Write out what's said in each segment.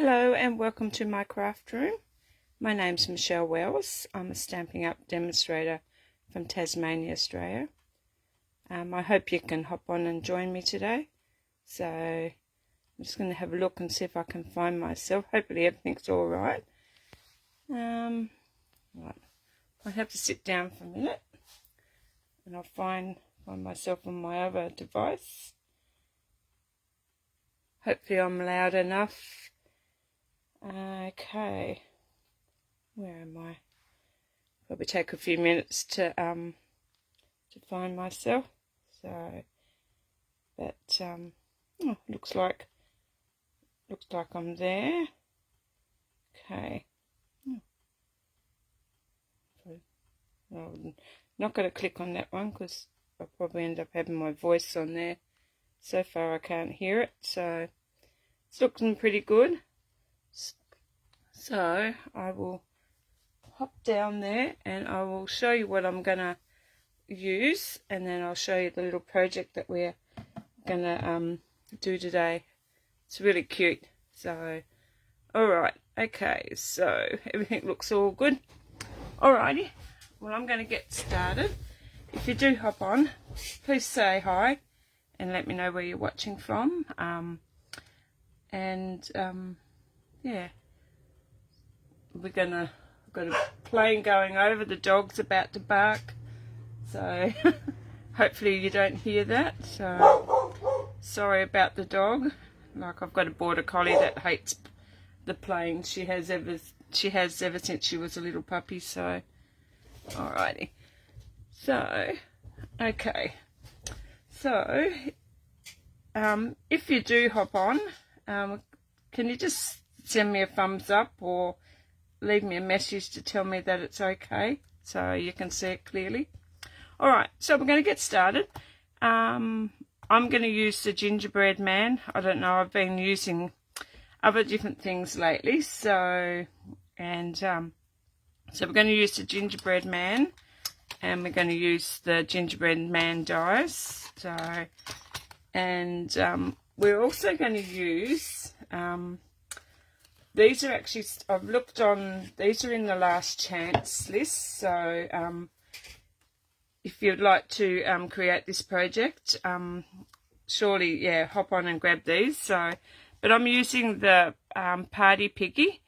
Hello and welcome to my craft room. My name's Michelle Wells. I'm a Stampin' Up demonstrator from Tasmania, Australia. I hope you can hop on and join me today. So I'm just going to have a look and see if I can find myself. Hopefully everything's all right. Right. I'll have to sit down for a minute and I'll find myself on my other device. Hopefully I'm loud enough. Okay, where am I? Probably take a few minutes to find myself. So, but oh, looks like I'm there. Okay. I'm not going to click on that one because I'll probably end up having my voice on there. So far I can't hear it, so it's looking pretty good. So I will hop down there and I will show you what I'm going to use, and then I'll show you the little project that we're going to do today. It's really cute. So, alright, okay, so everything looks all good. Alrighty, well, I'm going to get started. If you do hop on, please say hi and let me know where you're watching from. Yeah. We've got a plane going over, the dog's about to bark, so hopefully you don't hear that. So sorry about the dog. Like, I've got a border collie that hates the plane. She has ever since she was a little puppy. So alrighty, so okay, so if you do hop on, can you just send me a thumbs up or leave me a message to tell me that it's okay so you can see it clearly. Alright, so we're going to get started. I'm going to use the Gingerbread Man. I don't know, I've been using other different things lately, so we're going to use the Gingerbread Man, and we're going to use the Gingerbread Man dies. So, and we're also going to use these are actually, I've looked on, these are in the last chance list. So if you'd like to create this project, surely, yeah, hop on and grab these. So, but I'm using the Party Piggy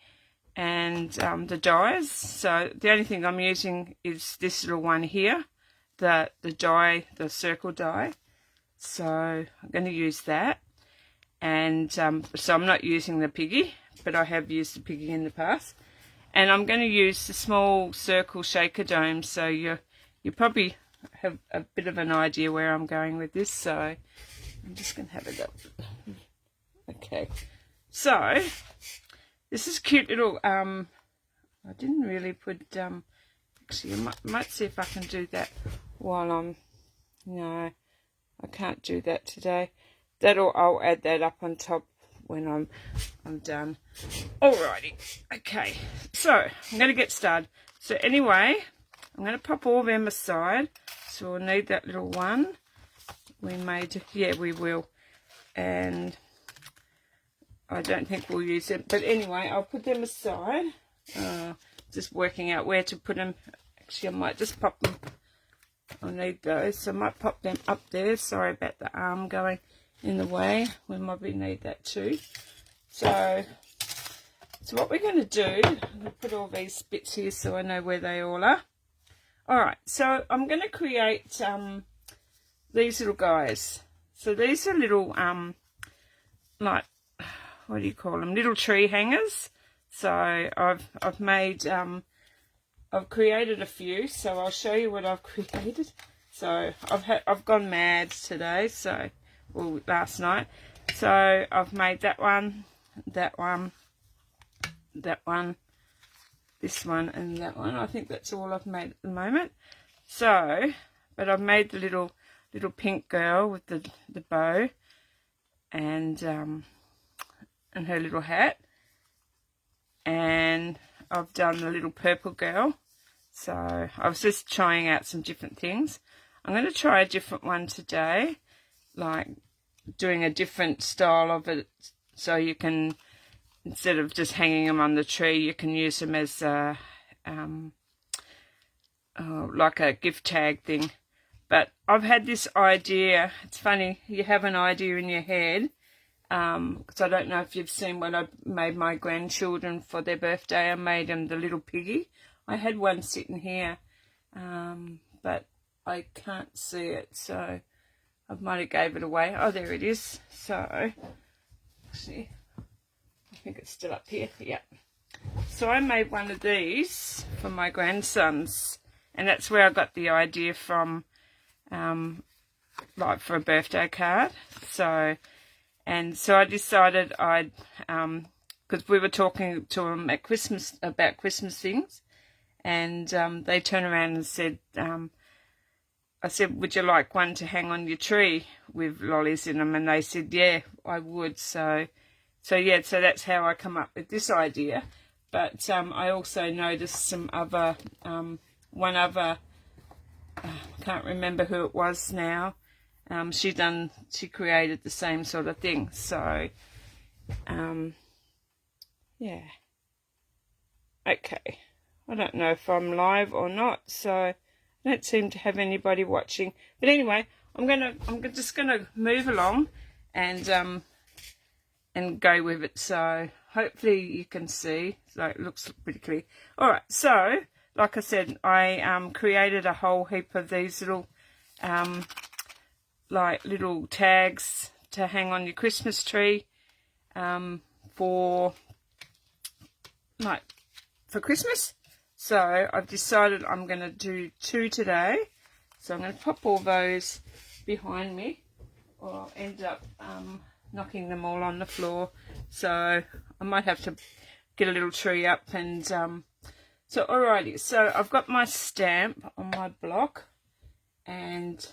and the dies. So the only thing I'm using is this little one here, the die, the circle die. So I'm going to use that. And so I'm not using the piggy, but I have used the piggy in the past. And I'm going to use the small circle shaker dome, so you probably have a bit of an idea where I'm going with this. So I'm just going to have a look. Okay, so this is cute little, I didn't really put, actually I might see if I can do that while I'm, no, I can't do that today. I'll add that up on top when I'm done. Alrighty, okay, so I'm going to get started. So anyway, I'm going to pop all them aside. So we'll need that little one. We will. And I don't think we'll use it. But anyway, I'll put them aside. Just working out where to put them. Actually, I might just pop them. I'll need those. So I might pop them up there. Sorry about the arm going in the way. We probably need that too. So what we're going to do, I'm going to put all these bits here so I know where they all are. Alright, so I'm going to create these little guys. So these are little, like, what do you call them? Little tree hangers. So I've made, I've created a few, so I'll show you what I've created. So I've gone mad today, so, well, last night. So I've made that one, that one, that one, this one, and that one. I think that's all I've made at the moment. So, but I've made the little pink girl with the bow and her little hat, and I've done the little purple girl. So I was just trying out some different things. I'm going to try a different one today, like doing a different style of it, so you can instead of just hanging them on the tree, you can use them as a, like a gift tag thing. But I've had this idea. It's funny, you have an idea in your head, because I don't know if you've seen when I made my grandchildren for their birthday. I made them the little piggy. I had one sitting here, but I can't see it, so I might have gave it away. Oh, there it is. So, actually, I think it's still up here. Yeah. So I made one of these for my grandsons, and that's where I got the idea from, like for a birthday card. So I decided I'd, because we were talking to them at Christmas about Christmas things, and they turned around and said, I said, would you like one to hang on your tree with lollies in them? And they said, yeah, I would. So that's how I come up with this idea. But I also noticed some other, one other, I can't remember who it was now. She created the same sort of thing. So, yeah. Okay. I don't know if I'm live or not, so I don't seem to have anybody watching. But anyway, I'm just gonna move along and go with it. So hopefully you can see. So it looks pretty clear. All right. So like I said, I created a whole heap of these little like little tags to hang on your Christmas tree for Christmas. So I've decided I'm going to do 2 today. So I'm going to pop all those behind me, or I'll end up knocking them all on the floor. So I might have to get a little tree up. And so alrighty, so I've got my stamp on my block, and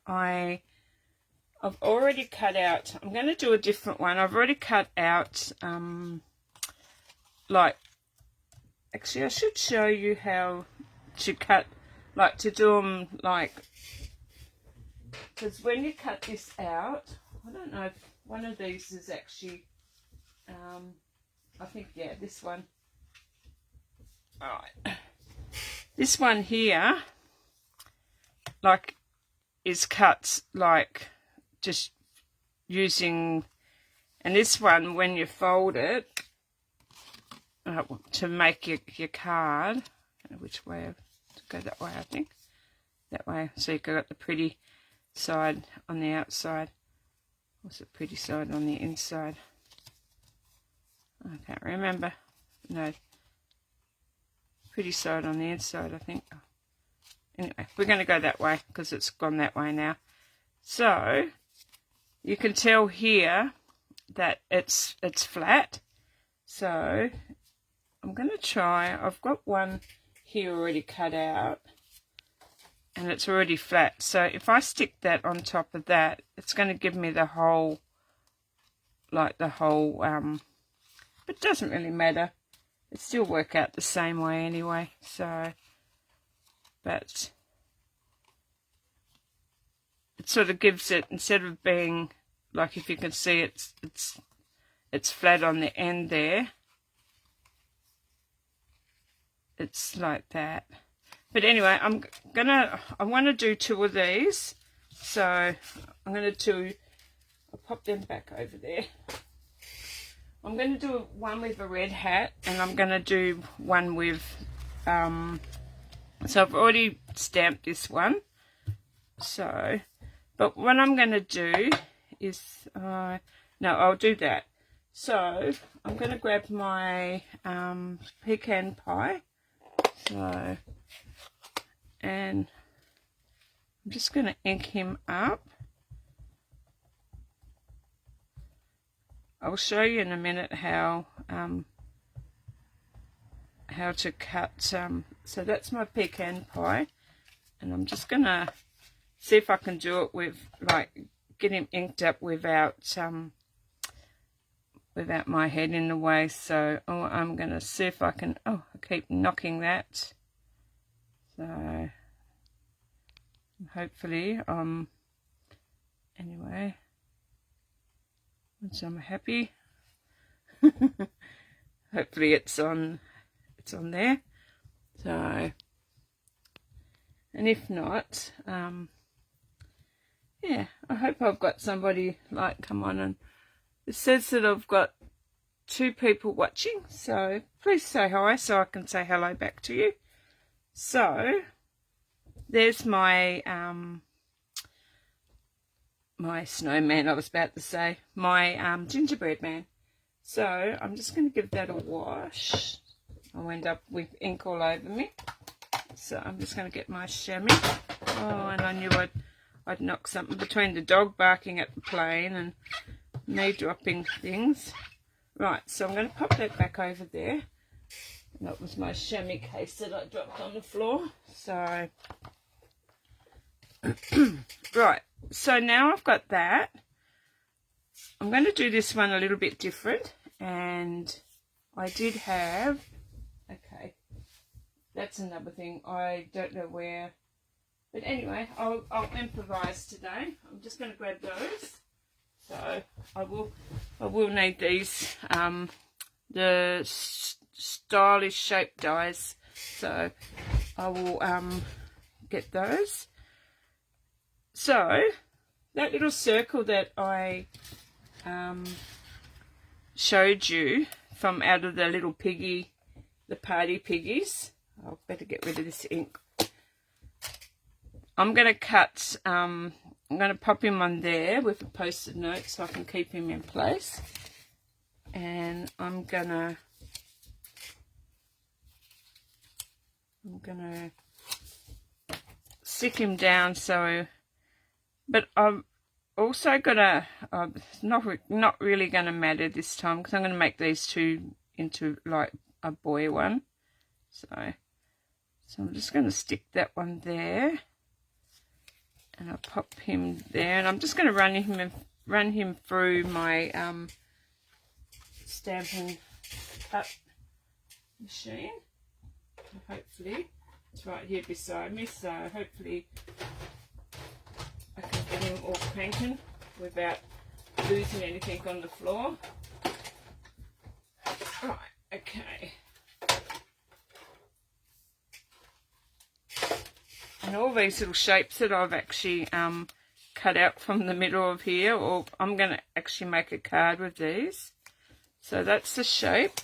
I've already cut out, I'm going to do a different one. I've already cut out actually, I should show you how to cut, to do them, because when you cut this out, I don't know if one of these is actually, I think, yeah, this one. Alright. This one here, is cut, just using, and this one, when you fold it, to make your card, which way to go, that way, I think, that way, so you've got the pretty side on the outside. What's the pretty side on the inside? I can't remember. No, pretty side on the inside, I think. Anyway, we're going to go that way because it's gone that way now. So you can tell here that it's flat. So I'm going to try, I've got one here already cut out, and it's already flat. So if I stick that on top of that, it's going to give me the whole, but it doesn't really matter. It still work out the same way anyway. So, but it sort of gives it, instead of being, if you can see, it's flat on the end there. It's like that. But anyway, I want to do 2 of these. So I'm going to do, I'll pop them back over there. I'm going to do one with a red hat, and I'm going to do one with, so I've already stamped this one. So, but what I'm going to do is, no, I'll do that. So I'm going to grab my pecan pie. So, and I'm just going to ink him up. I'll show you in a minute how to cut. So that's my pecan pie, and I'm just going to see if I can do it with, get him inked up without my head in the way. So I'm going to see if I can, I keep knocking that. So hopefully, anyway, once I'm happy. hopefully it's on there. So, and if not, yeah, I hope I've got somebody like come on, and it says that I've got 2 people watching, so please say hi so I can say hello back to you. So there's my my snowman, I was about to say, my gingerbread man. So I'm just going to give that a wash. I'll end up with ink all over me, so I'm just going to get my chamois. Oh, and I knew I'd knock something between the dog barking at the plane and me dropping things. Right, so I'm going to pop that back over there. And that was my chamois case that I dropped on the floor. So, right, so now I've got that. I'm going to do this one a little bit different. And I did have, okay, that's another thing. I don't know where, but anyway, I'll improvise today. I'm just going to grab those. So I will need these, the stylish shape dies. So I will get those. So that little circle that I showed you from out of the little piggy, the party piggies. I'll better get rid of this ink. I'm going to cut, I'm going to pop him on there with a post-it note so I can keep him in place. And I'm going to stick him down so, but I'm also going to, it's not really going to matter this time because I'm going to make these 2 into like a boy one. So I'm just going to stick that one there. And I'll pop him there, and I'm just going to run him through my Stampin' Cut machine. Hopefully, it's right here beside me, so hopefully I can get him all cranking without losing anything on the floor. Right, okay. And all these little shapes that I've actually cut out from the middle of here, or I'm going to actually make a card with these. So that's the shape.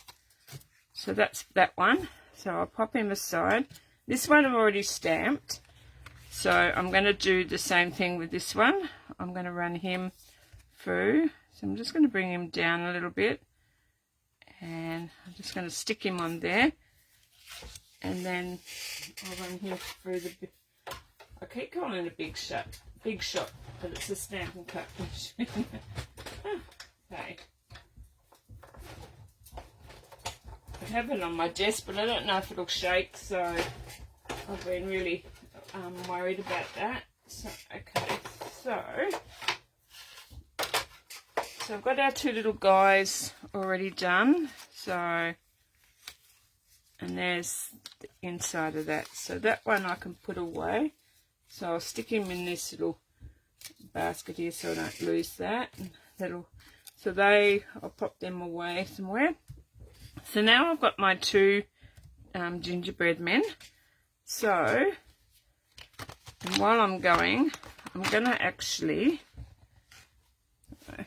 So that's that one. So I'll pop him aside. This one I've already stamped. So I'm going to do the same thing with this one. I'm going to run him through. So I'm just going to bring him down a little bit. And I'm just going to stick him on there. And then I'll run him through the... I keep calling it a big shot, but it's a Stampin' Cut machine. Okay. I have it on my desk, but I don't know if it'll shake, so I've been really worried about that. So, okay, so I've got our 2 little guys already done. So, and there's the inside of that. So that one I can put away. So I'll stick him in this little basket here so I don't lose that. I'll pop them away somewhere. So now I've got my 2 gingerbread men. So, and while I'm going to actually, okay.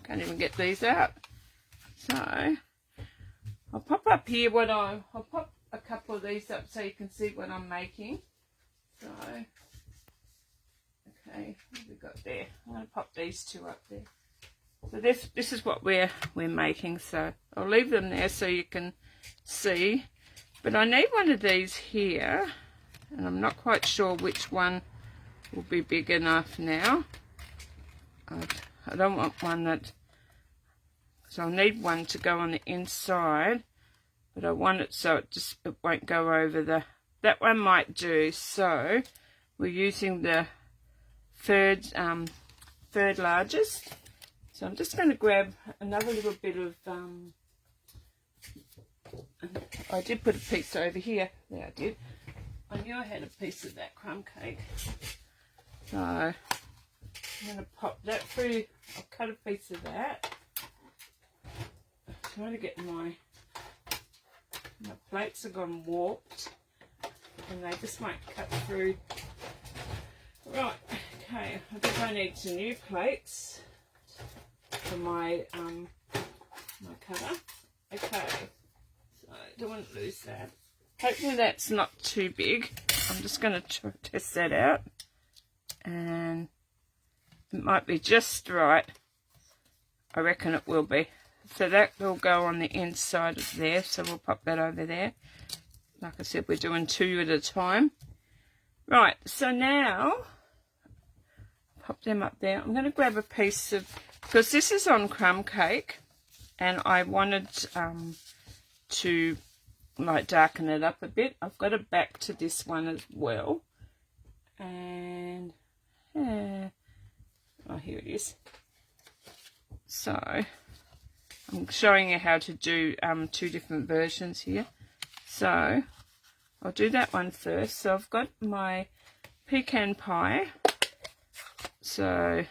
Can't even get these out. So I'll pop up here I'll pop a couple of these up so you can see what I'm making. So okay, what have we got there? I'm going to pop these 2 up there. So this is what we're making. So I'll leave them there so you can see. But I need one of these here, and I'm not quite sure which one will be big enough now. I don't want one that, so I'll need one to go on the inside, but I want it so it won't go over that one might do. So we're using the third largest. So I'm just going to grab another little bit of, I did put a piece over here, there I did. I knew I had a piece of that crumb cake. So I'm going to pop that through. I'll cut a piece of that. I'm trying to get my plates have gone warped and they just won't cut through. Right, okay, I think I need some new plates for my my cutter. Okay, so I don't want to lose that. Hopefully that's not too big. I'm just going to test that out, and it might be just right. I reckon it will be. So that will go on the inside of there, so we'll pop that over there. Like I said, we're doing 2 at a time. Right, so now pop them up there. I'm going to grab a piece of, because this is on crumb cake, and I wanted to like darken it up a bit. I've got a back to this one as well, and oh, here it is. So I'm showing you how to do 2 different versions here. So I'll do that one first. So I've got my pecan pie, so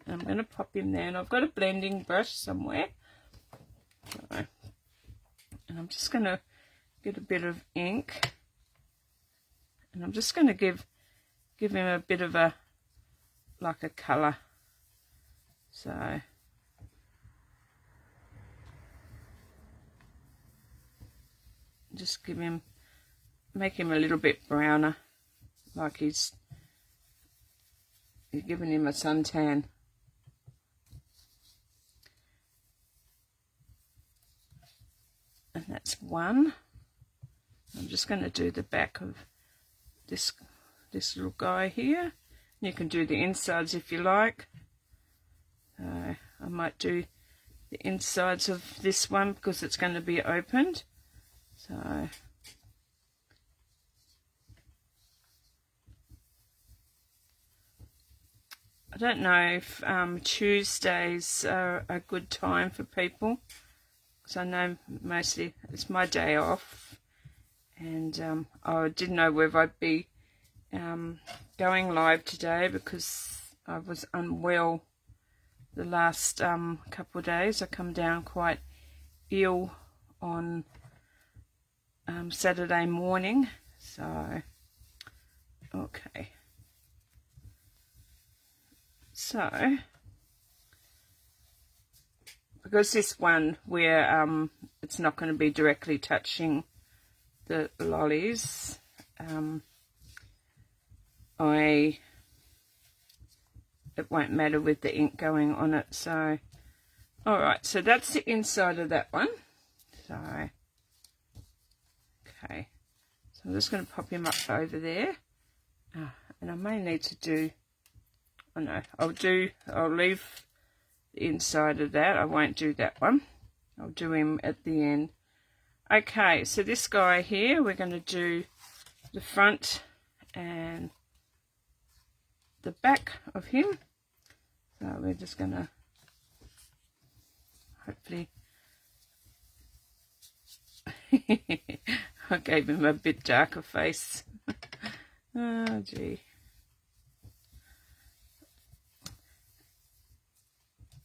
I'm going to pop in there, and I've got a blending brush somewhere. So, and I'm just going to get a bit of ink, and I'm just going to give him a bit of a, like a colour. So just make him a little bit browner, like you're giving him a suntan. And that's one. I'm just going to do the back of this little guy here. You can do the insides if you like. I might do the insides of this one because it's going to be opened. So I don't know if Tuesdays are a good time for people, because I know mostly it's my day off, and I didn't know whether I'd be going live today because I was unwell the last couple of days. I come down quite ill on Saturday morning. So okay, so because this one where it's not going to be directly touching the lollies, it won't matter with the ink going on it. So alright, so that's the inside of that one. So okay, so I'm just going to pop him up over there, and I may need to do, oh no, I'll leave the inside of that. I won't do that one. I'll do him at the end. Okay, so this guy here, we're going to do the front and the back of him. So we're just going to hopefully I gave him a bit darker face. Oh gee,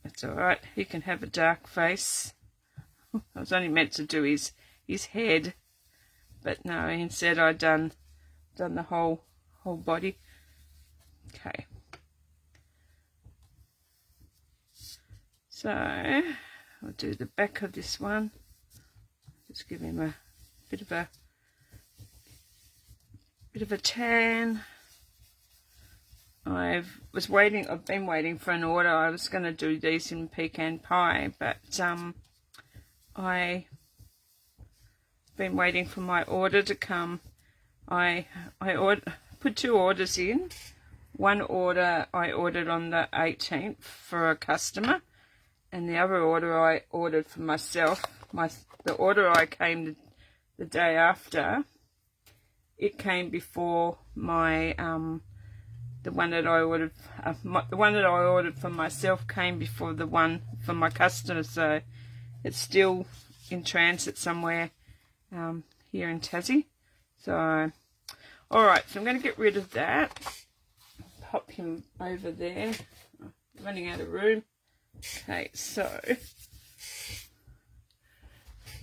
that's all right, he can have a dark face. I was only meant to do his head, but no, instead I done the whole body. Okay, so I'll do the back of this one. Just give him a bit of a tan. I've been waiting for an order. I was going to do these in pecan pie, but I've been waiting for my order to come. I put 2 orders in. One order I ordered on the 18th for a customer, and the other order I ordered for myself. The order I came the day after, it came before my the one that I ordered. The one that I ordered for myself came before the one for my customer, so it's still in transit somewhere here in Tassie. So Alright, so I'm going to get rid of that. Pop him over there. Running out of room. Okay, so.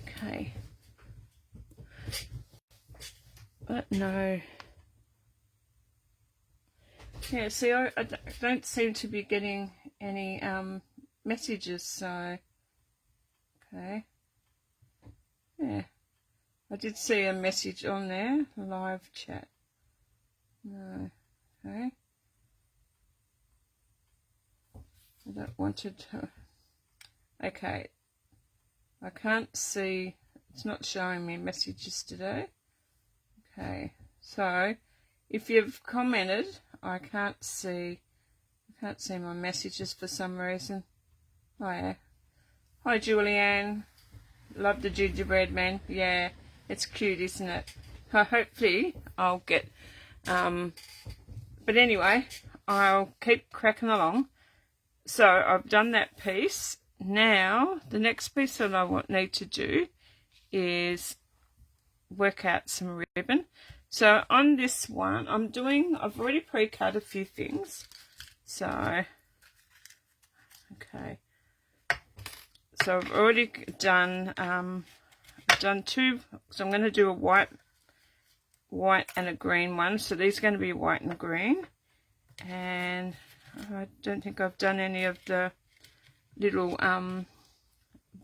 Okay. But no. Yeah, see, I don't seem to be getting any messages, so. Okay. Yeah. I did see a message on there. Live chat. No. Okay. I don't want it to. Okay. I can't see. It's not showing me messages today. Okay. So, if you've commented, I can't see my messages for some reason. Oh yeah. Hi Julianne. Love the gingerbread man. Yeah, it's cute, isn't it? Hopefully I'll get but anyway, I'll keep cracking along. So I've done that piece. Now the next piece that I need to do is work out some ribbon. So on this one, I've already pre-cut a few things. So, okay. So I've already done, two, so I'm going to do a white and a green one. So these are going to be white and green. And I don't think I've done any of the little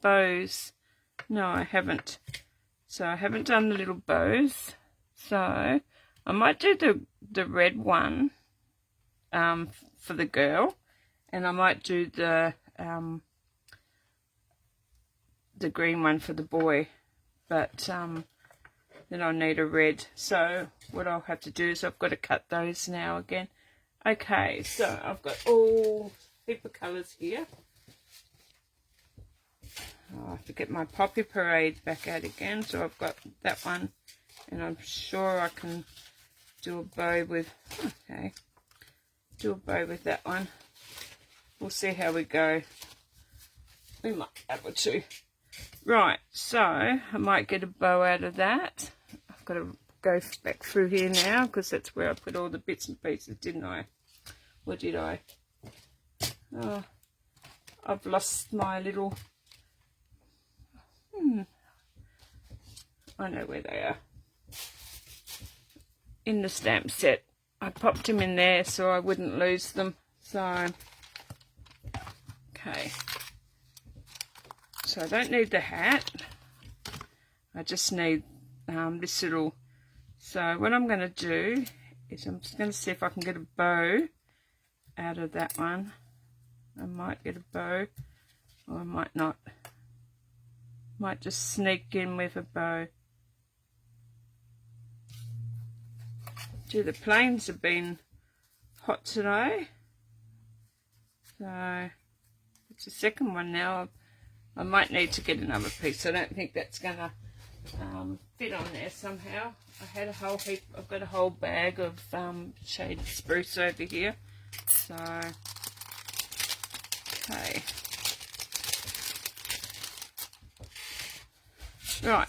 bows. No, I haven't. So I haven't done the little bows. So I might do the red one for the girl, and I might do the green one for the boy, but then I'll need a red. So what I'll have to do is I've got to cut those now again. Okay, so I've got all heap of colours here. Oh, I have to get my Poppy Parade back out again. So I've got that one, and I'm sure I can do a bow with, okay, do a bow with that one. We'll see how we go. We might be able to. Right, so I might get a bow out of that. I've got to go back through here now because that's where I put all the bits and pieces, didn't I? Or did I? Oh, I've lost my little... I know where they are. In the stamp set. I popped them in there so I wouldn't lose them. So, okay. So I don't need the hat. I just need this little... So what I'm going to do is I'm just going to see if I can get a bow out of that one. I might get a bow, or I might not. Might just sneak in with a bow. Gee, the planes have been hot today. So it's the second one now. I might need to get another piece. I don't think that's going to fit on there somehow. I had a whole heap. I've got a whole bag of shaded spruce over here. So, okay. Right.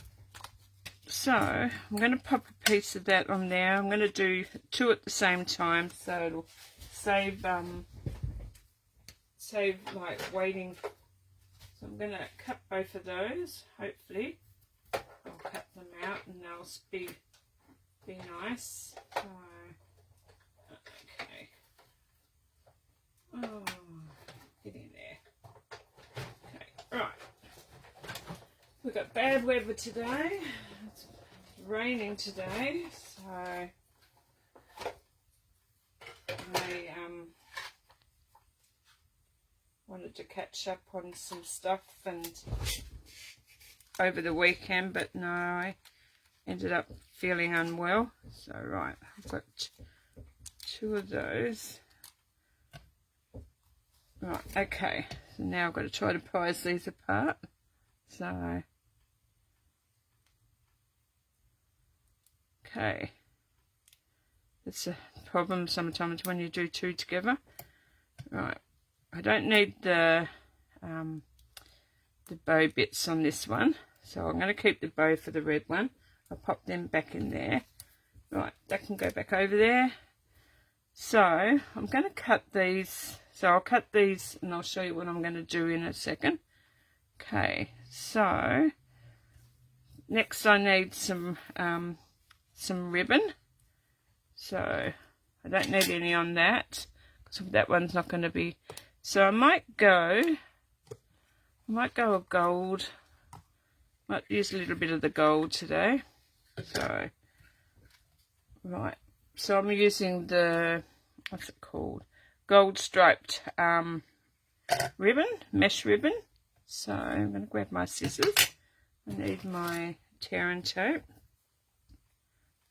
So, I'm going to pop a piece of that on there. I'm going to do two at the same time, so it'll save like waiting. So I'm going to cut both of those, hopefully. I'll cut them out and they'll be nice. So, okay. Oh, get in there. Okay, right. We've got bad weather today. It's raining today, so I wanted to catch up on some stuff and over the weekend, but no, I ended up feeling unwell. So right, I've got two of those. Right, okay, so now I've got to try to prise these apart. So, okay, it's a problem sometimes when you do two together. Right, I don't need the bow bits on this one, so I'm going to keep the bow for the red one. I'll pop them back in there. Right, that can go back over there. So I'm going to cut these. So I'll cut these and I'll show you what I'm going to do in a second. Okay, so next I need some ribbon. So I don't need any on that because that one's not going to be. So I might go a gold. Might use a little bit of the gold today. So right, so I'm using the, what's it called, gold striped ribbon, mesh ribbon. So I'm going to grab my scissors. I need my tear and tape.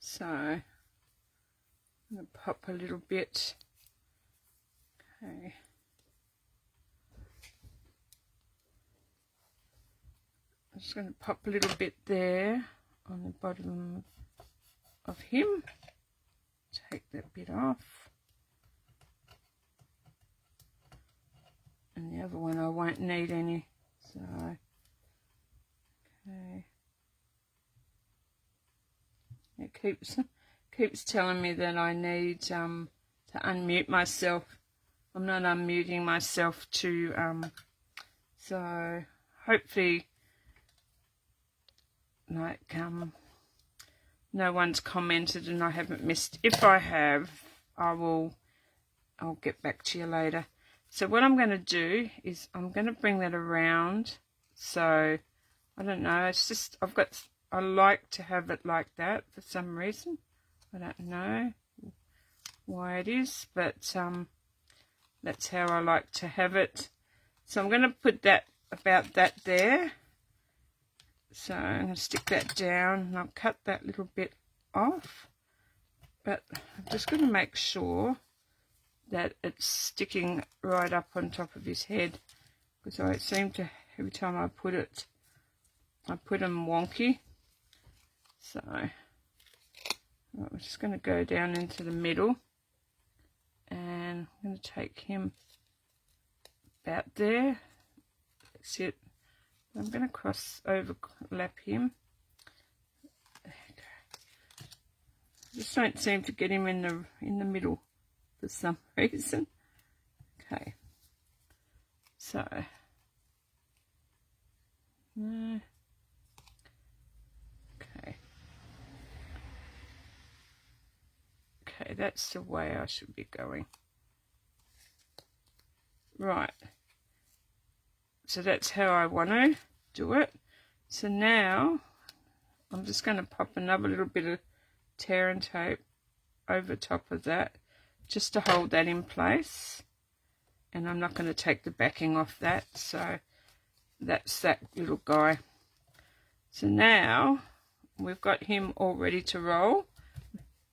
So I'm going to pop a little bit. Okay. I'm just going to pop a little bit there on the bottom of him. Take that bit off. And the other one I won't need any. So, okay. It keeps telling me that I need to unmute myself. I'm not unmuting myself to so hopefully like no one's commented and I haven't missed. If I have, I'll get back to you later. So what I'm going to do is I'm going to bring that around. So I don't know, it's just I like to have it like that for some reason. I don't know why it is, but that's how I like to have it. So I'm going to put that about that there. So I'm going to stick that down and I'll cut that little bit off, but I'm just going to make sure that it's sticking right up on top of his head, because I seem to, every time I put them wonky. So I'm just going to go down into the middle and I'm going to take him about there. That's it. I'm going to overlap him. Just don't seem to get him in the middle for some reason. Okay. So no. Okay. Okay, that's the way I should be going. Right. So that's how I want to do it. So now I'm just going to pop another little bit of tear and tape over top of that just to hold that in place. And I'm not going to take the backing off that. So that's that little guy. So now we've got him all ready to roll.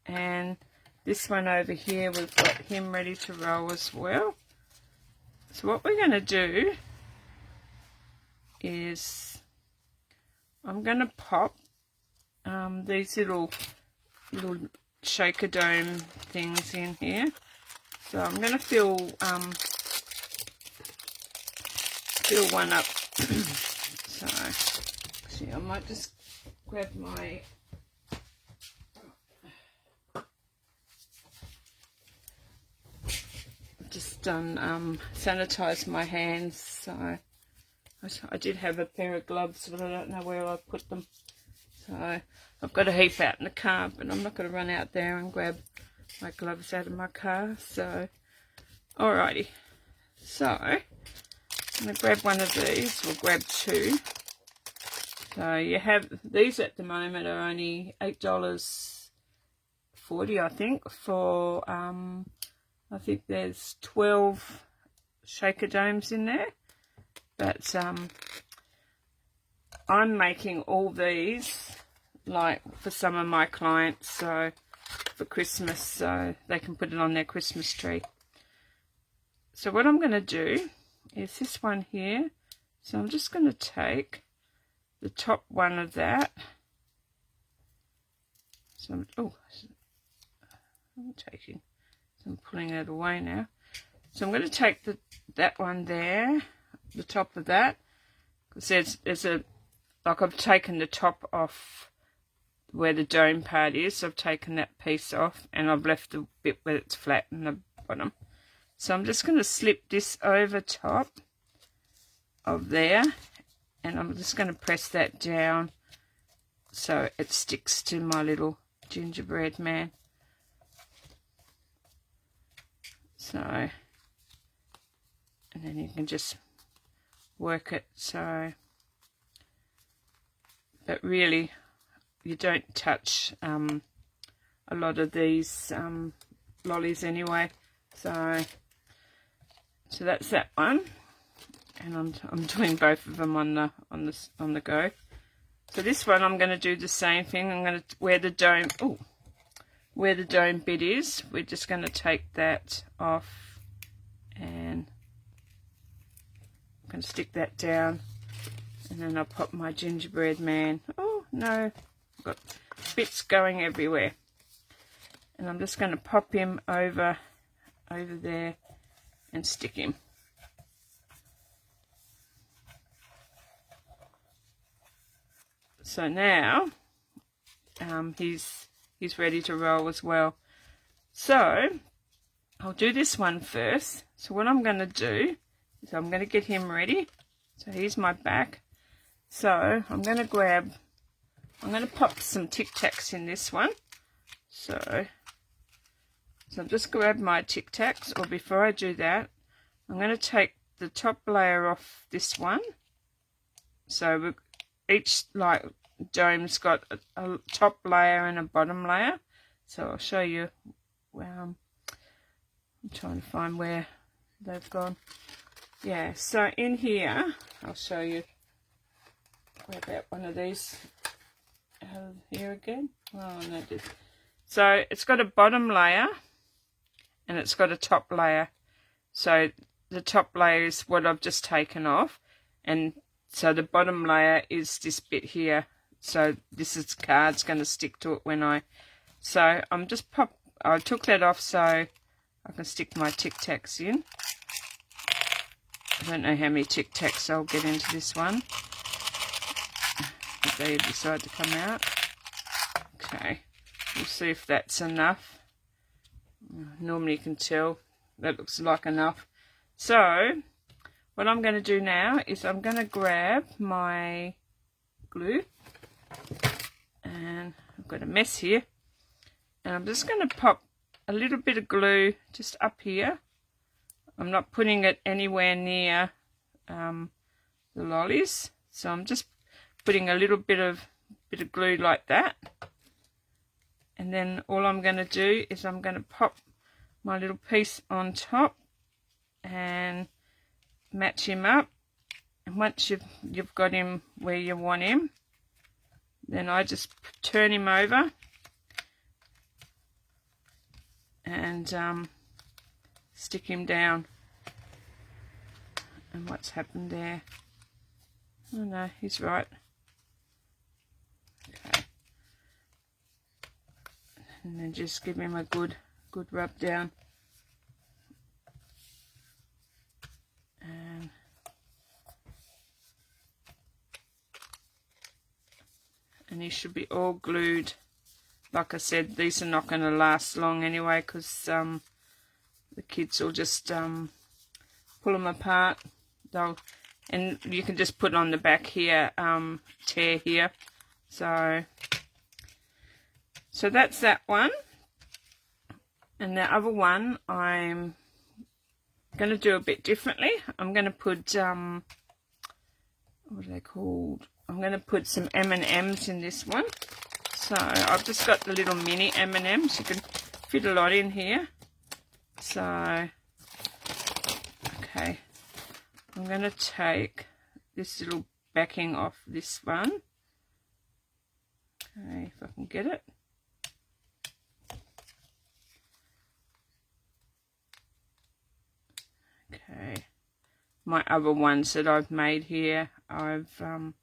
And this one over here, we've got him ready to roll as well. So what we're going to do is I'm going to pop these little shaker dome things in here. So I'm going to fill one up. So see, I might just grab my just done sanitize my hands. So I did have a pair of gloves, but I don't know where I put them. So I've got a heap out in the car, but I'm not going to run out there and grab my gloves out of my car. So, alrighty. So, I'm going to grab one of these. We'll grab two. So you have, these at the moment are only $8.40, I think, for, I think there's 12 shaker domes in there. But I'm making all these like for some of my clients, so for Christmas, so they can put it on their Christmas tree. So what I'm going to do is this one here. So I'm just going to take the top one of that. So I'm pulling it away now. So I'm going to take that one there, the top of that, because there's a, like I've taken the top off where the dome part is. I've taken that piece off and I've left the bit where it's flat in the bottom. So I'm just going to slip this over top of there, and I'm just going to press that down so it sticks to my little gingerbread man. So, and then you can just work it so, but really you don't touch a lot of these lollies anyway. So that's that one, and I'm doing both of them on the go. So this one I'm going to do the same thing. I'm going to where the dome bit is, we're just going to take that off, and I'm going to stick that down, and then I'll pop my gingerbread man. Oh no, I've got bits going everywhere, and I'm just going to pop him over there and stick him. So now he's ready to roll as well. So I'll do this one first. So what I'm going to do is I'm going to get him ready. So here's my back. So I'm going to pop some Tic Tacs in this one. So I'll just grab my Tic Tacs, or before I do that, I'm going to take the top layer off this one. So each like dome's got a top layer and a bottom layer. So I'll show you. I'm trying to find where they've gone. Yeah, so in here, I'll show you. Where about one of these? Here again. Oh no, this. So it's got a bottom layer and it's got a top layer. So the top layer is what I've just taken off, and so the bottom layer is this bit here. So this card's going to stick to it when so I'm just I took that off so I can stick my Tic Tacs in. I don't know how many Tic Tacs I'll get into this one if they decide to come out. Okay, we'll see if that's enough. Normally you can tell that looks like enough. So what I'm going to do now is I'm going to grab my glue, and I've got a mess here, and I'm just going to pop a little bit of glue just up here. I'm not putting it anywhere near the lollies, so I'm just putting a little bit of glue like that, and then all I'm going to do is I'm going to pop my little piece on top and match him up. And once you've got him where you want him, then I just turn him over and stick him down. And what's happened there? Oh no, he's right. Okay. And then just give him a good rub down. And he should be all glued. Like I said, these are not going to last long anyway, because the kids will just pull them apart. And you can just put on the back here, tear here. So that's that one. And the other one I'm going to do a bit differently. I'm going to put what are they called? I'm going to put some M&Ms in this one. So I've just got the little mini M&Ms. You can fit a lot in here. So, okay. I'm going to take this little backing off this one. Okay, if I can get it. Okay. My other ones that I've made here, okay,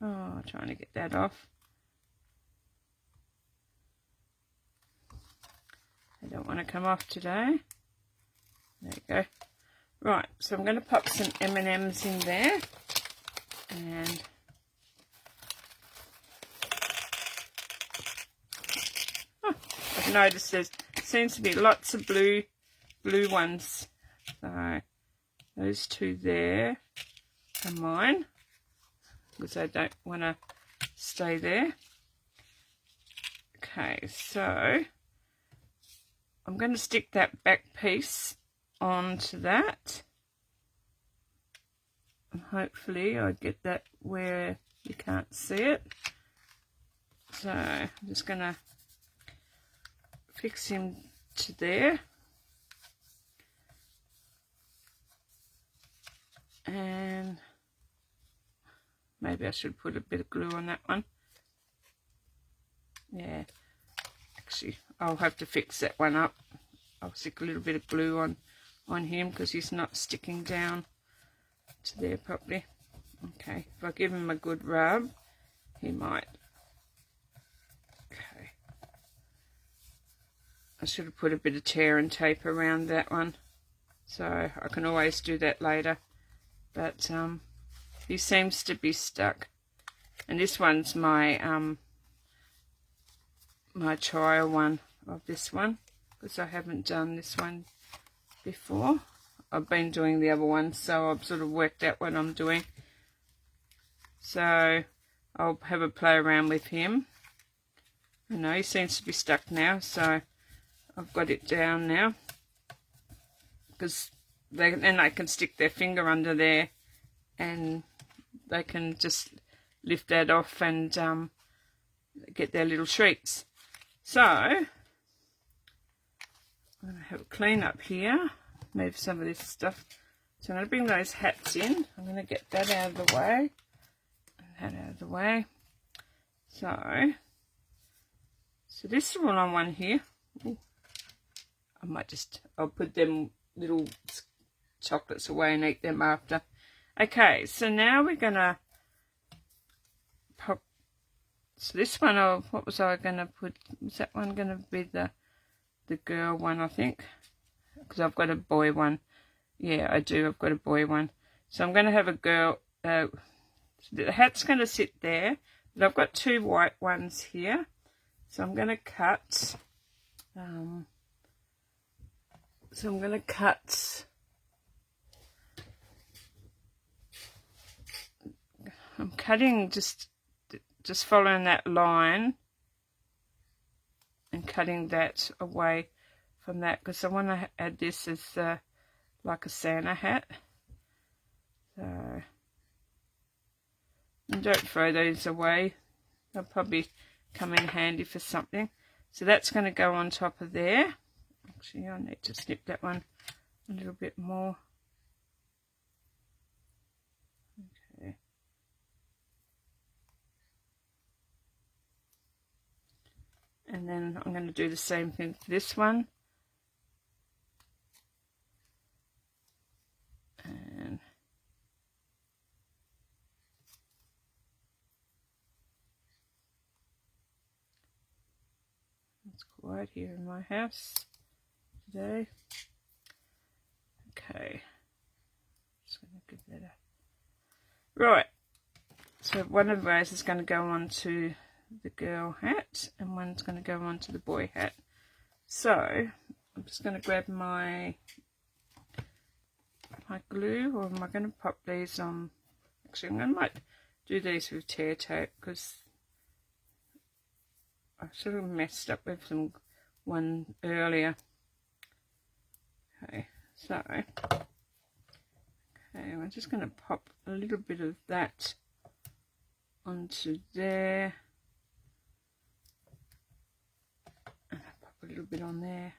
oh, trying to get that off. They don't want to come off today. There you go. Right, so I'm going to pop some M&Ms in there. And I've noticed there seems to be lots of blue ones. So those two there are mine, because I don't want to stay there. Okay, so I'm going to stick that back piece onto that, and hopefully I get that where you can't see it. So I'm just going to fix him to there, and maybe I should put a bit of glue on that one. Yeah, actually I'll have to fix that one up. I'll stick a little bit of glue on him because he's not sticking down to there properly. Okay, if I give him a good rub, he might. Okay, I should have put a bit of tear and tape around that one, so I can always do that later. But he seems to be stuck, and this one's my my trial one of this one, because I haven't done this one before. I've been doing the other one, so I've sort of worked out what I'm doing. So I'll have a play around with him. You know, he seems to be stuck now, so I've got it down now, because then they can stick their finger under there and they can just lift that off and get their little treats. So I'm going to have a clean up here, move some of this stuff. So I'm going to bring those hats in. I'm going to get that out of the way, and that out of the way. So this is all on one here. Ooh. I'll put them little chocolates away and eat them after. Okay, so now we're going to pop. So this one, what was I going to put? Was that one going to be the girl one, I think? Because I've got a boy one. Yeah, I do. I've got a boy one. So I'm going to have a girl. So the hat's going to sit there. But I've got two white ones here. So I'm going to cut. I'm cutting just following that line and cutting that away from that, because I want to add this as like a Santa hat. So, and don't throw those away, they'll probably come in handy for something. So that's going to go on top of there. Actually, I need to snip that one a little bit more. Okay. And then I'm going to do the same thing for this one. And it's quiet here in my house today. Okay. Just going to give that a... Right. So one of those is going to go on to the girl hat, and one's going to go on to the boy hat. So I'm just going to grab my glue, or am I going to pop these on? Actually, I might do these with tear tape, because I sort of messed up with some one earlier. Okay, so I'm just going to pop a little bit of that onto there. And I pop a little bit on there.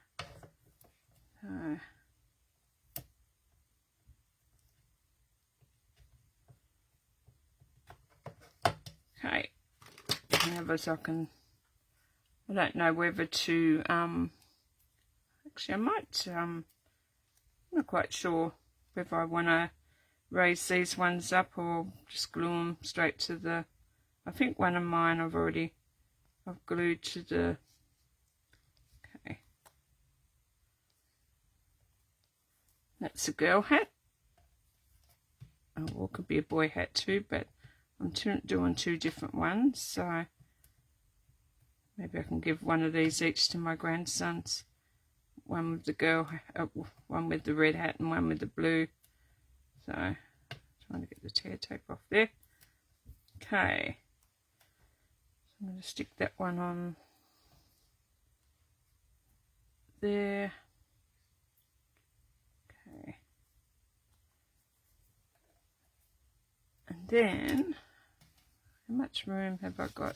Okay, now as I don't know whether to, actually I might, I'm not quite sure whether I want to raise these ones up or just glue them straight to the, I think one of mine I've glued to the, okay, that's a girl hat, or it could be a boy hat too, but I'm doing 2 different ones, so maybe I can give one of these each to my grandsons. One with the girl, one with the red hat and one with the blue. So, trying to get the tear tape off there. Okay. So I'm going to stick that one on there. Okay. And then, how much room have I got?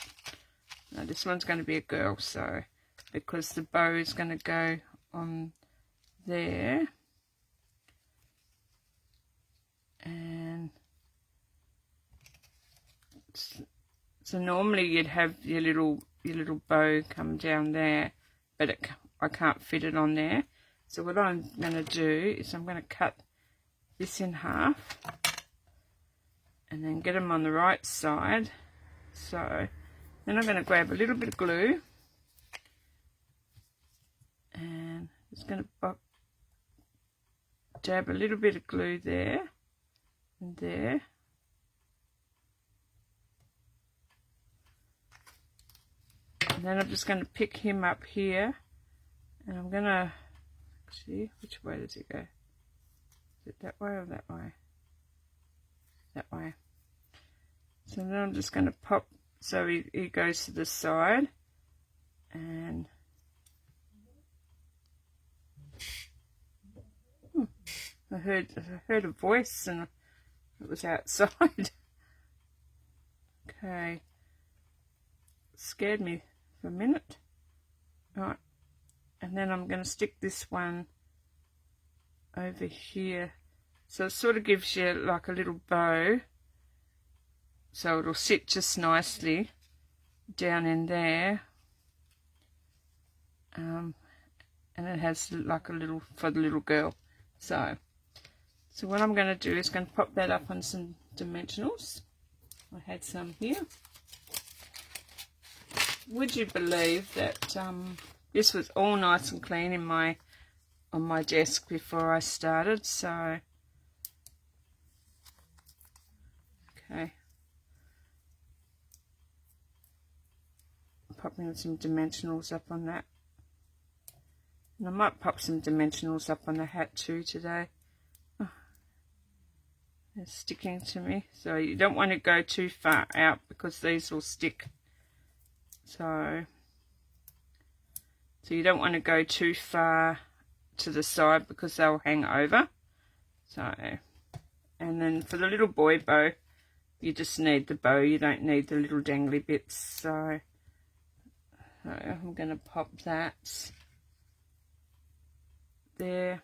No, this one's going to be a girl, so because the bow is going to go on there. And so normally you'd have your little bow come down there, but I can't fit it on there. So what I'm going to do is I'm going to cut this in half and then get them on the right side. So then I'm going to grab a little bit of glue and just going to dab a little bit of glue there and there. And then I'm just going to pick him up here, and I'm going to see which way does it go. Is it that way or that way? That way. So then I'm just going to pop so he goes to the side, and I heard a voice and it was outside. Okay, scared me for a minute. Right, and then I'm going to stick this one over here, so it sort of gives you like a little bow, so it'll sit just nicely down in there, and it has like a little for the little girl. So what I'm going to do is going to pop that up on some dimensionals. I had some here. Would you believe that this was all nice and clean in on my desk before I started? So okay, popping some dimensionals up on that, and I might pop some dimensionals up on the hat too today. Oh, they're sticking to me, so you don't want to go too far out because these will stick. So you don't want to go too far to the side because they'll hang over. So, and then for the little boy bow, you just need the bow, you don't need the little dangly bits. So I'm going to pop that there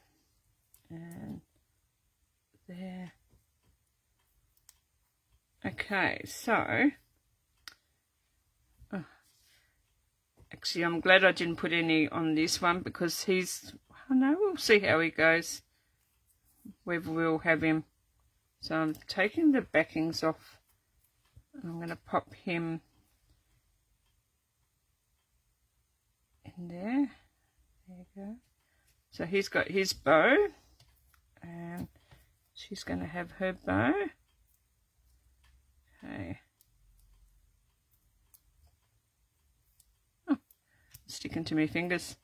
and there. Okay, so actually I'm glad I didn't put any on this one because I know, we'll see how he goes, whether we'll have him. So I'm taking the backings off and I'm going to pop him in there. There you go. So he's got his bow and she's going to have her bow. Okay. Oh, sticking to my fingers.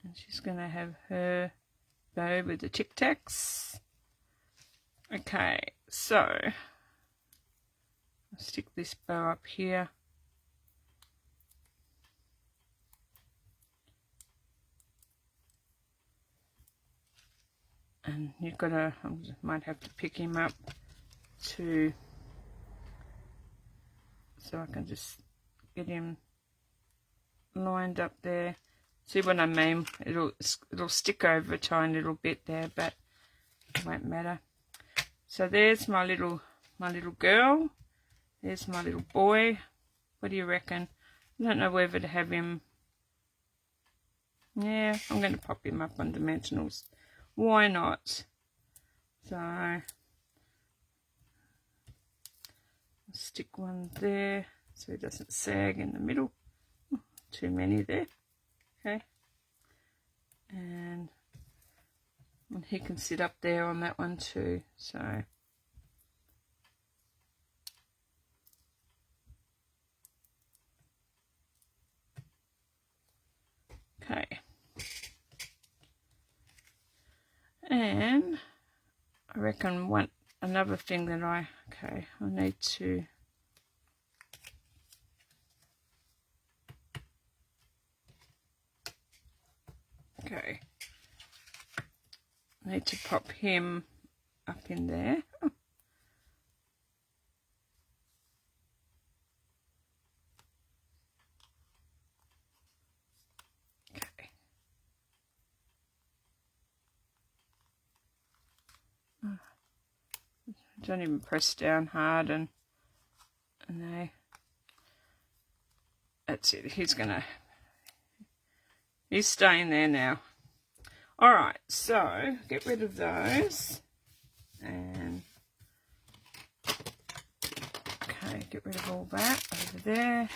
And she's going to have her bow with the Tic Tacs. Okay, so I'll stick this bow up here. And you've got to, I might have to pick him up too, so I can just get him lined up there. See what I mean? It'll stick over a tiny little bit there, but it won't matter. So there's my little girl. There's my little boy. What do you reckon? I don't know whether to have him. Yeah, I'm going to pop him up on dimensionals. Why not? So I'll stick one there so he doesn't sag in the middle. Too many there. Okay. And he can sit up there on that one too. So then I reckon another thing that I need to pop him up in there. Oh. Okay. Oh. Don't even press down hard and that's it. He's staying there now. All right, so get rid of those and get rid of all that over there.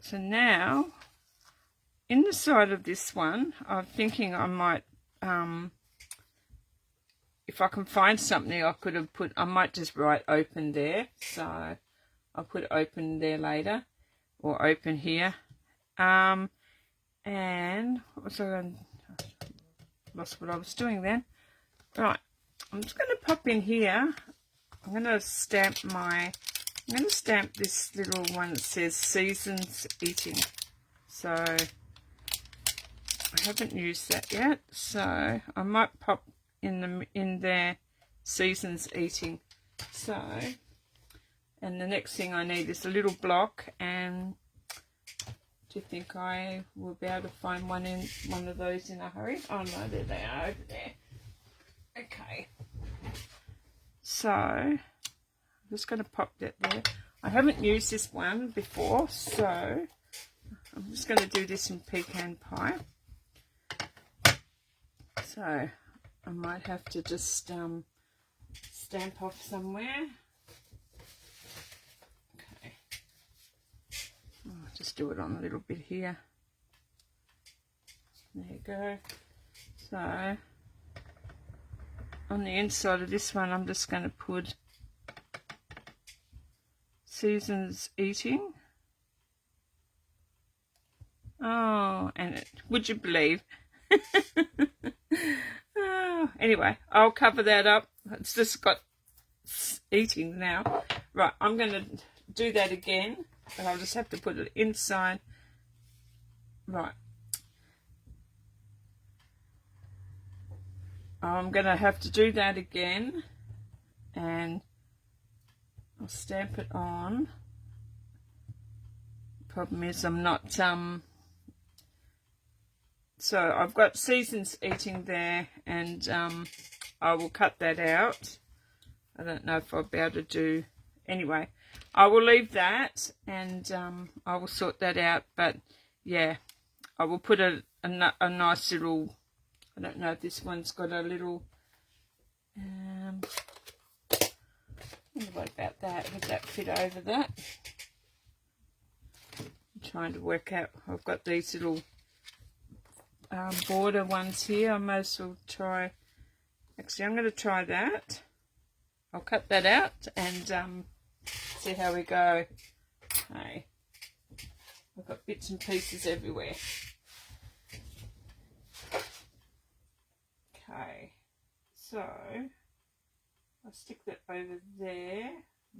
So now in the side of this one, I'm thinking I might, if I can find something, I might just write open there. So I'll put open there later, or open here. And what was I lost what I was doing then. Right, I'm just going to pop in here. I'm going to stamp this little one that says Seasons Eating. So I haven't used that yet, so I might pop in there Seasons Eating. So, and the next thing I need is a little block, and do you think I will be able to find one of those in a hurry? Oh no, there they are over there. Okay. So I'm just going to pop that there. I haven't used this one before, so I'm just going to do this in pecan pie. So I might have to just stamp off somewhere. Okay. I'll just do it on a little bit here. There you go. So on the inside of this one, I'm just going to put Seasons Eating. Oh, and would you believe? Oh, anyway, I'll cover that up. It's just got eating now. Right, I'm going to do that again, but I'll just have to put it inside. Right. I'm going to have to do that again, and I'll stamp it on. Problem is I'm not, so I've got Seasons Eating there, and I will cut that out. I don't know if I'll be able to do, anyway, I will leave that, and I will sort that out, but yeah, I will put a nice little, I don't know if this one's got a little, what about that? Would that fit over that? I'm trying to work out. I've got these little border ones here. I might as well try. Actually, I'm going to try that. I'll cut that out and see how we go. Okay. I've got bits and pieces everywhere. Okay, so I'll stick that over there.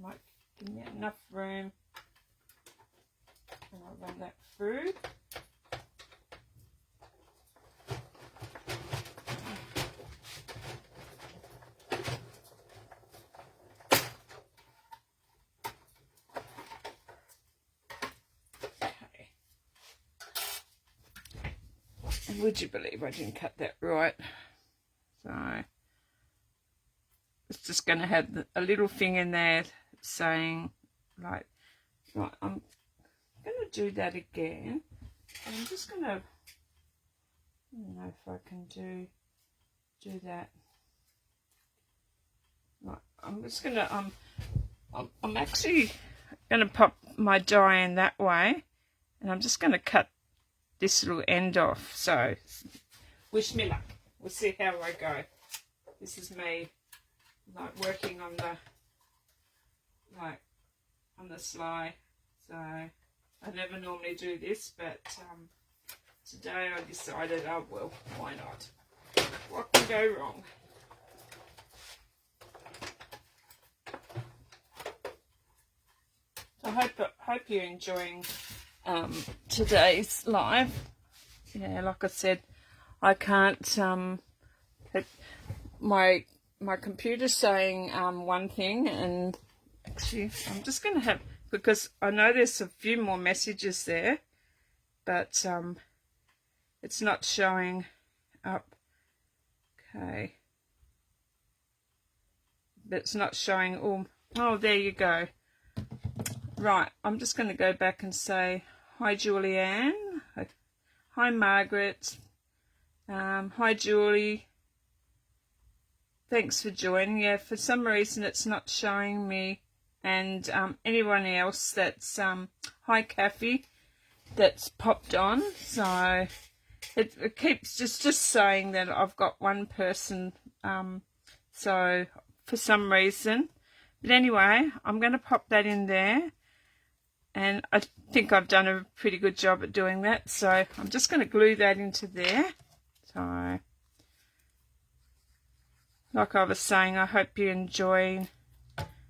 Might give me enough room, and I'll run that through. Okay. And would you believe I didn't cut that right? So it's just going to have a little thing in there saying, like, right, I'm going to do that again. I'm just going to, I don't know if I can do that. Right, I'm just going to, I'm actually going to pop my die in that way, and I'm just going to cut this little end off. So wish me luck. We'll see how I go. This is me, like, working on the, like, on the sly. So I never normally do this, but today I decided, oh well, why not? What can go wrong? So I hope you're enjoying today's live. Yeah, like I said, I can't. My computer's saying one thing, and actually I'm just going to have, because I know there's a few more messages there, but it's not showing up. Okay, but it's not showing. Oh, there you go. Right, I'm just going to go back and say hi, Julianne. Hi, Margaret. Hi, Julie. Thanks for joining. Yeah, for some reason it's not showing me, and anyone else that's hi, Kathy, that's popped on. So it keeps just saying that I've got one person. So for some reason, but anyway, I'm going to pop that in there. And I think I've done a pretty good job at doing that. So I'm just going to glue that into there. So, like I was saying, I hope you enjoy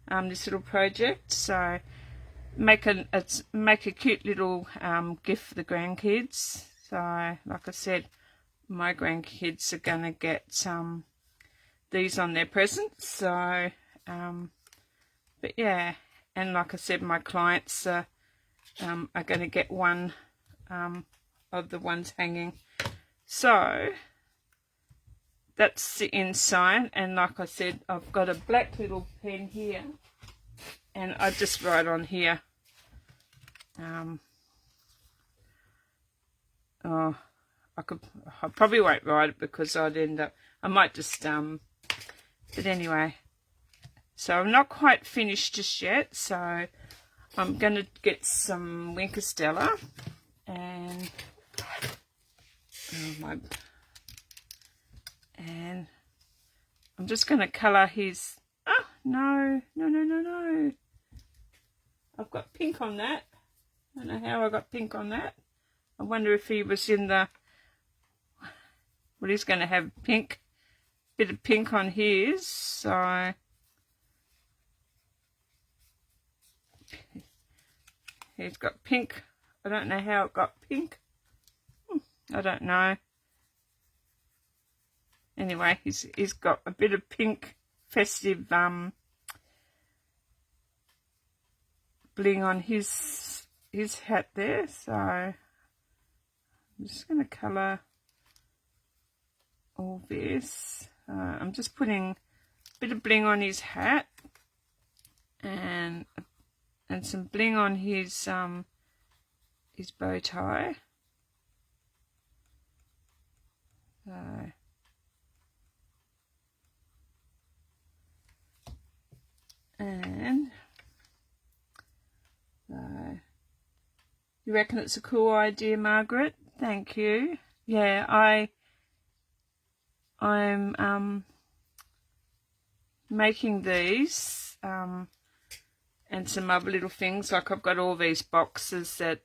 this little project. So make a cute little gift for the grandkids. So, like I said, my grandkids are going to get these on their presents. So, but yeah, and like I said, my clients are going to get one of the ones hanging. So that's the inside, and like I said, I've got a black little pen here, and I just write on here. I probably won't write it because I'd end up. I might just But anyway, so I'm not quite finished just yet. So I'm going to get some Winkostella, and and I'm just going to colour his. Oh no! I've got pink on that. I don't know how I got pink on that. I wonder if he was in the. Well, he's going to have pink, bit of pink on his. So. He's got pink. I don't know how it got pink. I don't know. Anyway, he's got a bit of pink festive bling on his hat there. So I'm just going to colour all this. I'm just putting a bit of bling on his hat, and some bling on his bow tie. So, and so, you reckon it's a cool idea, Margaret? Thank you. Yeah, I'm making these and some other little things. Like I've got all these boxes that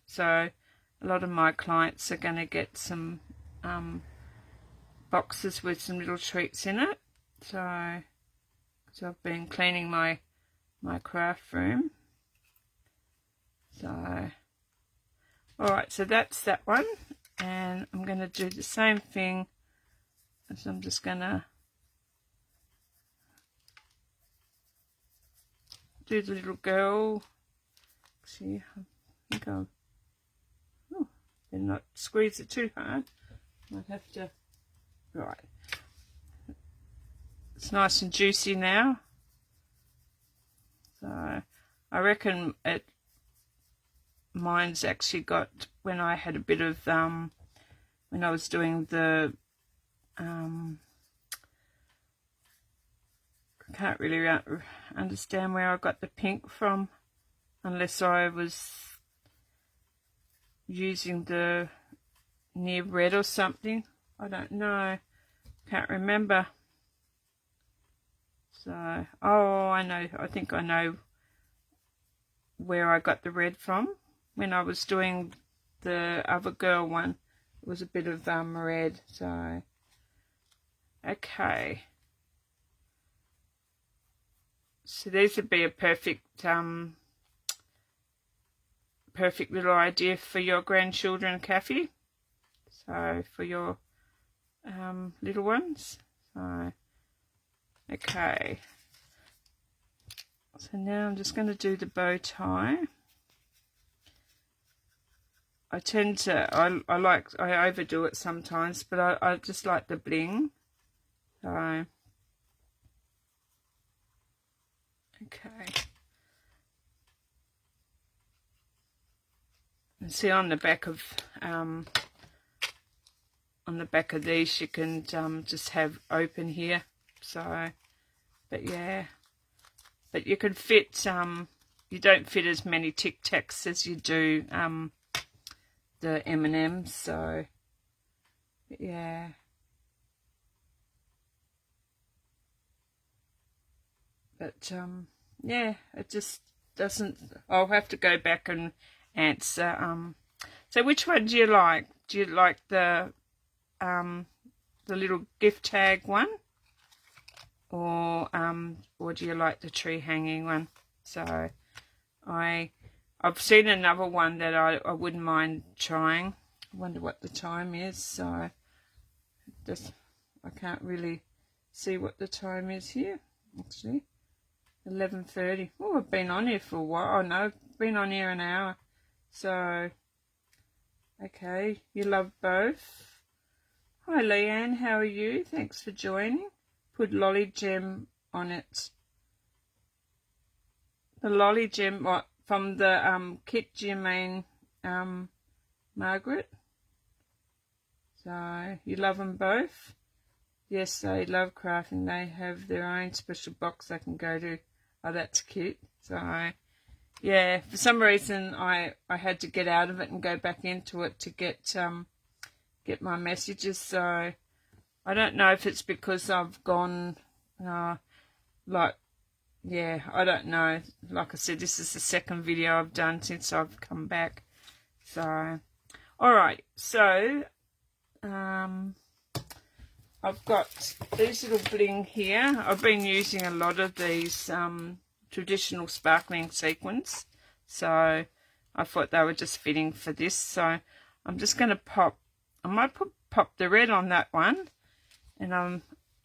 so a lot of my clients are going to get some boxes with some little treats in it. So I've been cleaning my craft room. So alright, so that's that one, and I'm going to do the same thing. So I'm just going to do the little girl. See, I think I'll and not squeeze it too hard. Might have to. Right, it's nice and juicy now. So I reckon mine's actually got, when I had a bit of when I was doing the I can't really understand where I got the pink from, unless I was using the near red or something. I don't know. Can't remember. So, oh, I know. I think I know where I got the red from. When I was doing the other girl one, it was a bit of red. So, Okay. So these would be a perfect perfect little idea for your grandchildren, Kathy. So for your little ones. So okay. So now I'm just going to do the bow tie. I tend to, I overdo it sometimes, but I just like the bling. So, okay. And see on the back of these, you can just have open here. So, but yeah, but you can fit, you don't fit as many Tic Tacs as you do the M&Ms. So, yeah. But yeah, it just doesn't. I'll have to go back and answer. So which one do you like? Do you like the little gift tag one, or do you like the tree hanging one? So I've seen another one that I wouldn't mind trying. I wonder what the time is. So just I can't really see what the time is here actually. 11:30. Oh, I've been on here for a while. Oh no, I've been on here an hour. So, okay, you love both. Hi Leanne, how are you? Thanks for joining. Put Lolly Gem on it. The Lolly Gem, what, from the kit, do you mean, Margaret? So, you love them both? Yes, they love crafting. They have their own special box they can go to. Oh, that's cute. So, yeah, for some reason I had to get out of it and go back into it to get my messages. So I don't know if it's because I've gone, like, yeah, I don't know. Like I said, this is the second video I've done since I've come back. So, all right. So, I've got these little bling here. I've been using a lot of these traditional sparkling sequins, so I thought they were just fitting for this. So I'm just going to pop, I might pop the red on that one, and I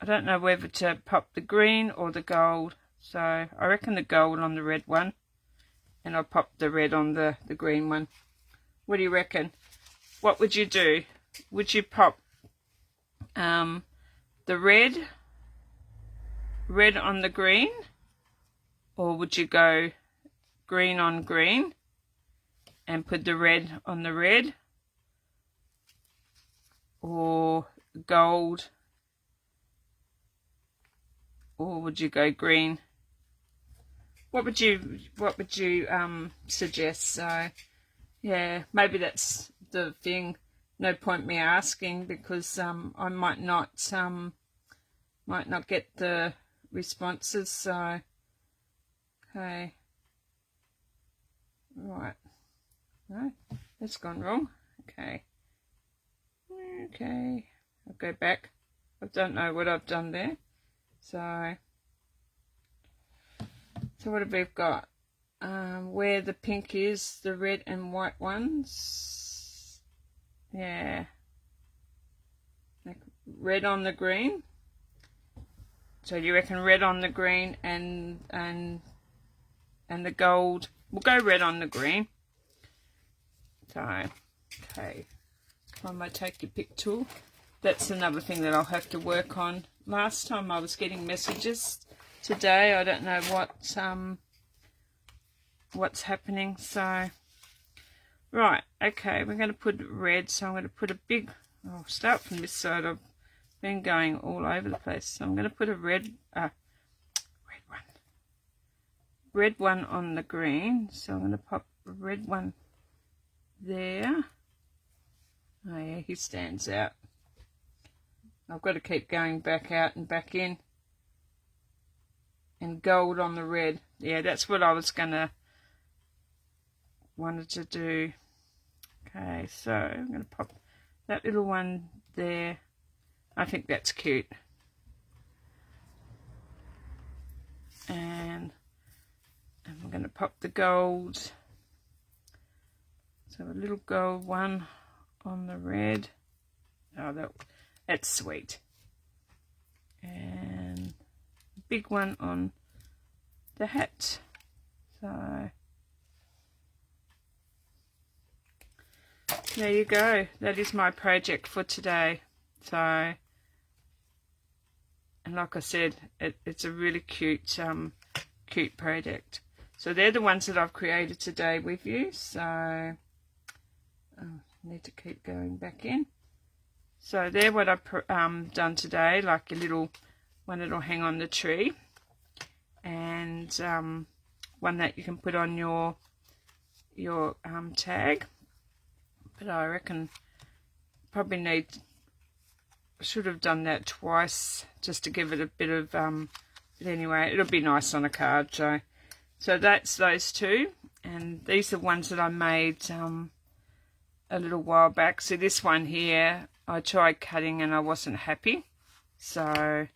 don't know whether to pop the green or the gold. So I reckon the gold on the red one, and I'll pop the red on the green one. What do you reckon? What would you do? Would you pop the red on the green, or would you go green on green and put the red on the red, or gold, or would you go green? What would you suggest? So yeah, maybe that's the thing. No point me asking, because I might not get the responses. So okay, right, no, that's gone wrong. Okay, I'll go back. I don't know what I've done there. So what have we got? Where the pink is, the red and white ones. Yeah, like red on the green. So you reckon red on the green and the gold? We'll go red on the green. So okay, I might take your pick tool. That's another thing that I'll have to work on. Last time I was getting messages. Today I don't know what's happening. So right, okay, we're going to put red. So I'm going to put a big, I'll start from this side. I've been going all over the place. So I'm going to put a red one on the green. So I'm going to pop a red one there. Oh yeah, he stands out. I've got to keep going back out and back in. And gold on the red. Yeah, that's what I was wanted to do. Okay, so I'm going to pop that little one there. I think that's cute. and I'm going to pop the gold, so a little gold one on the red. Oh, that's sweet. And a big one on the hat. So there you go. That is my project for today. So, and like I said, it's a really cute project. So they're the ones that I've created today with you. So I need to keep going back in. So they're what I've done today, like a little one that'll hang on the tree, and one that you can put on your tag. But I reckon probably should have done that twice just to give it a bit of but anyway, it'll be nice on a card. So that's those two, and these are ones that I made a little while back. So this one here, I tried cutting and I wasn't happy, so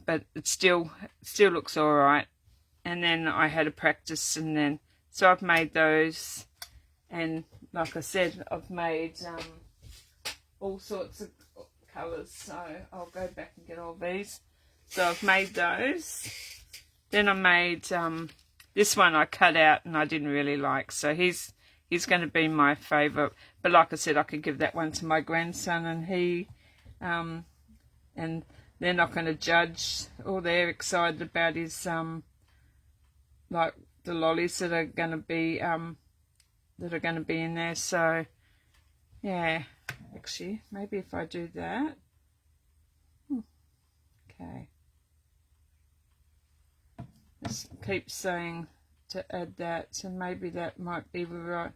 but it still looks all right. And then I had a practice, and then so I've made those, and like I said, I've made all sorts of colours. So I'll go back and get all these. So I've made those. Then I made this one I cut out and I didn't really like, so he's going to be my favourite. But like I said, I could give that one to my grandson, and he and they're not going to judge. All they're excited about is like the lollies that are going to be in there. So yeah, actually maybe if I do that, okay, just keep saying to add that, so maybe that might be right.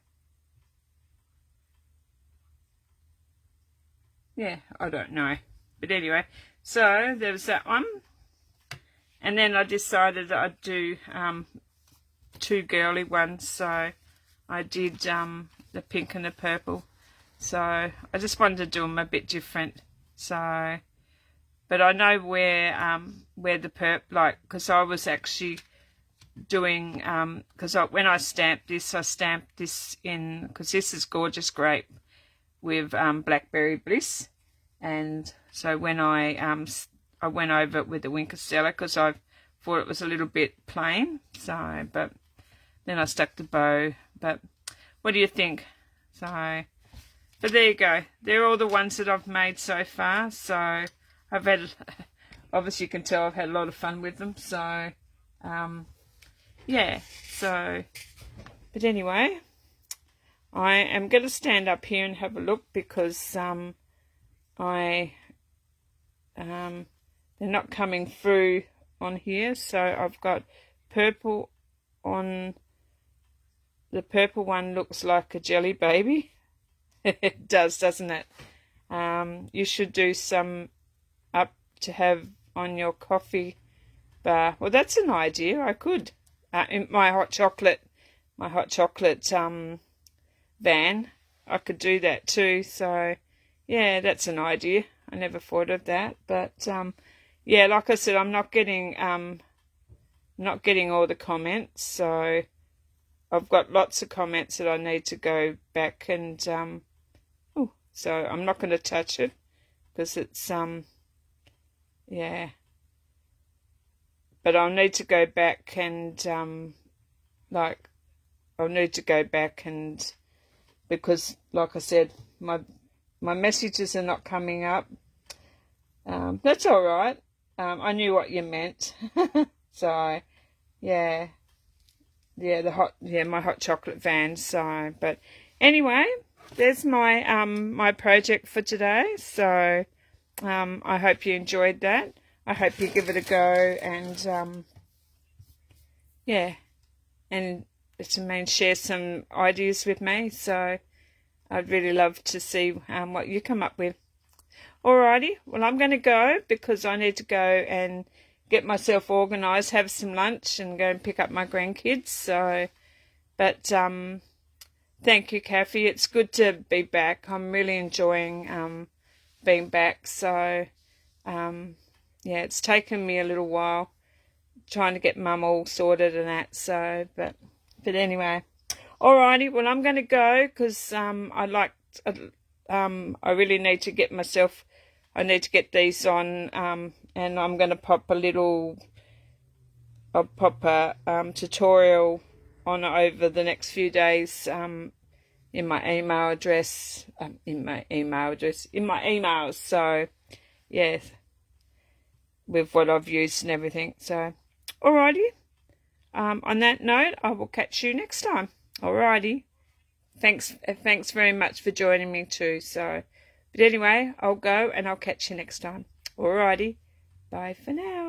Yeah, I don't know, but anyway, so there was that one, and then I decided that I'd do two girly ones. So I did the pink and the purple. So I just wanted to do them a bit different. So, but I know where the purple, like, because I was actually doing because when I stamped this in, because this is Gorgeous Grape with Blackberry Bliss, and so when I went over it with the Winker Stella because I thought it was a little bit plain. So, but then I stuck the bow. But what do you think? So, but there you go. They're all the ones that I've made so far. So I've had, obviously you can tell I've had a lot of fun with them. So yeah. So, but anyway, I am going to stand up here and have a look because they're not coming through on here. So I've got purple on. The purple one looks like a jelly baby. It does, doesn't it? You should do some up to have on your coffee bar. Well, that's an idea. I could. In my hot chocolate van, I could do that too. So, yeah, that's an idea. I never thought of that. But, yeah, like I said, I'm not getting all the comments. So I've got lots of comments that I need to go back and, so I'm not going to touch it because it's, yeah. But I'll need to go back and, because, like I said, my messages are not coming up. That's all right. I knew what you meant. So, yeah. Yeah, my hot chocolate van. So, but anyway, there's my my project for today. So, I hope you enjoyed that. I hope you give it a go, and yeah, and share some ideas with me. So, I'd really love to see what you come up with. Alrighty, well, I'm going to go because I need to go and get myself organised, have some lunch, and go and pick up my grandkids. So, but thank you, Kathy. It's good to be back. I'm really enjoying being back. So, yeah, it's taken me a little while trying to get Mum all sorted and that. So, but anyway, alrighty. Well, I'm going to go because I really need to get myself. I need to get these on, and I'm going to pop a little. I'll pop a tutorial on over the next few days. In my email address, in my emails. So, yes, with what I've used and everything. So, alrighty. On that note, I will catch you next time. Alrighty. Thanks very much for joining me too. So, but anyway, I'll go and I'll catch you next time. Alrighty. Bye for now.